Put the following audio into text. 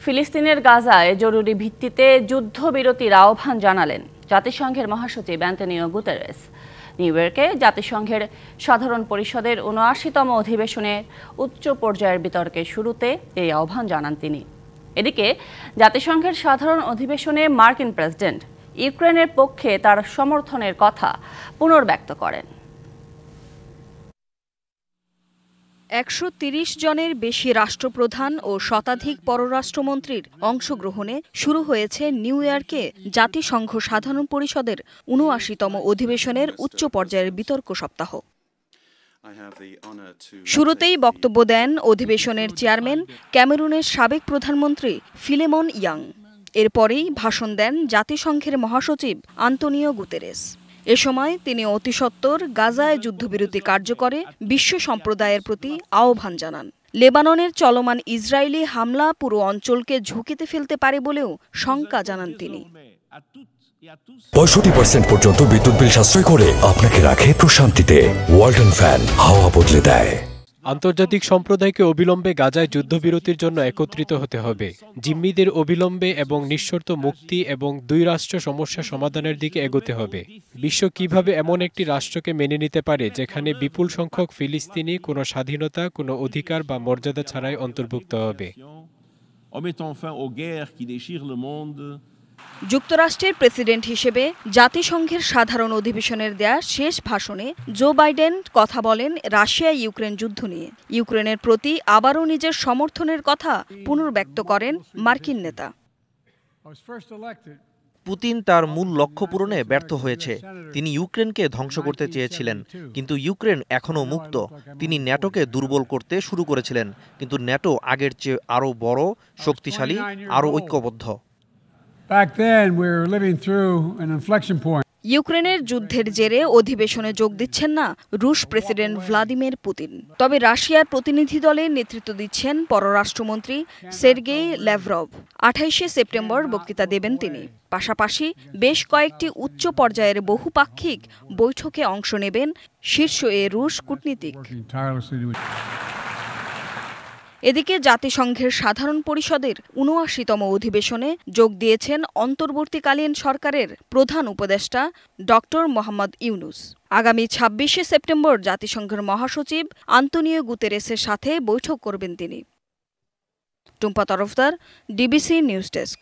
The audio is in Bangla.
ফিলিস্তিনের গাজায় জরুরি ভিত্তিতে যুদ্ধবিরতির আহ্বান জানালেন জাতিসংঘের মহাসচিব অ্যান্টনিও গুতেরেস। নিউ ইয়র্কে জাতিসংঘের সাধারণ পরিষদের ৭৯তম অধিবেশনের উচ্চ পর্যায়ের বিতর্কের শুরুতে এই আহ্বান জানান তিনি। এদিকে জাতিসংঘের সাধারণ অধিবেশনে মার্কিন প্রেসিডেন্ট ইউক্রেনের পক্ষে তার সমর্থনের কথা পুনর্ব্যক্ত করেন। ১৩০ জনের বেশি রাষ্ট্রপ্রধান ও শতাধিক পররাষ্ট্রমন্ত্রীর অংশগ্রহণে শুরু হয়েছে নিউ ইয়র্কে জাতিসংঘ সাধারণ পরিষদের ৭৯তম অধিবেশনের উচ্চ পর্যায়ের বিতর্ক সপ্তাহ। শুরুতেই বক্তব্য দেন অধিবেশনের চেয়ারম্যান ক্যামেরুনের সাবেক প্রধানমন্ত্রী ফিলেমন ইয়াং। এরপরেই ভাষণ দেন জাতিসংঘের মহাসচিব আন্তোনিও গুতেরেস। এ সময় তিনি অতিসত্বর গাজায় যুদ্ধবিরতি কার্যকরে বিশ্ব সম্প্রদায়ের প্রতি আহ্বান জানান। লেবাননের চলমান ইসরায়েলি হামলা পুরো অঞ্চলকে ঝুঁকিতে ফেলতে পারে বলেও শঙ্কা জানান তিনি। ৬৫% পর্যন্ত বিদ্যুৎ বিল সাশ্রয় করে আপনাকে রাখে প্রশান্তিতে। ওয়ালটন ফ্যান হাওয়া বদলে দেয়। আন্তর্জাতিক সম্প্রদায়কে অবিলম্বে গাজায় যুদ্ধবিরতির জন্য একত্রিত হতে হবে। জিম্মিদের অবিলম্বে এবং নিঃশর্ত মুক্তি এবং দুই রাষ্ট্র সমস্যা সমাধানের দিকে এগোতে হবে। বিশ্ব কিভাবে এমন একটি রাষ্ট্রকে মেনে নিতে পারে যেখানে বিপুল সংখ্যক ফিলিস্তিনি কোনো স্বাধীনতা, কোনো অধিকার বা মর্যাদা ছাড়াই অন্তর্ভুক্ত হবে। যুক্তরাষ্ট্রের প্রেসিডেন্ট হিসেবে জাতিসংঘের সাধারণ অধিবেশনের দেয়া শেষ ভাষণে জো বাইডেন কথা বলেন রাশিয়া ইউক্রেন যুদ্ধ নিয়ে। ইউক্রেনের প্রতি আবারও নিজের সমর্থনের কথা পুনর্ব্যক্ত করেন মার্কিন নেতা। পুতিন তার মূল লক্ষ্য পূরণে ব্যর্থ হয়েছে। তিনি ইউক্রেনকে ধ্বংস করতে চেয়েছিলেন, কিন্তু ইউক্রেন এখনও মুক্ত। তিনি ন্যাটোকে দুর্বল করতে শুরু করেছিলেন, কিন্তু ন্যাটো আগের চেয়ে আরও বড়, শক্তিশালী, আরও ঐক্যবদ্ধ। ইউক্রেনের যুদ্ধের জেরে অধিবেশনে যোগ দিচ্ছেন না রুশ প্রেসিডেন্ট ভ্লাদিমির পুতিন। তবে রাশিয়ার প্রতিনিধি দলের নেতৃত্ব দিচ্ছেন পররাষ্ট্রমন্ত্রী সের্গেই ল্যাভরভ। ২৮শে সেপ্টেম্বর বক্তৃতা দেবেন তিনি। পাশাপাশি বেশ কয়েকটি উচ্চ পর্যায়ের বহুপাক্ষিক বৈঠকে অংশ নেবেন শীর্ষ এ রুশ কূটনীতিক। এদিকে জাতিসংঘের সাধারণ পরিষদের ৭৯তম অধিবেশনে যোগ দিয়েছেন অন্তর্বর্তীকালীন সরকারের প্রধান উপদেষ্টা ডক্টর মোহাম্মদ ইউনুস। আগামী ২৬শে সেপ্টেম্বর জাতিসংঘের মহাসচিব আন্তোনিও গুতেরেসের সাথে বৈঠক করবেন তিনি। Tumpa Tarafdar, DBC news desk.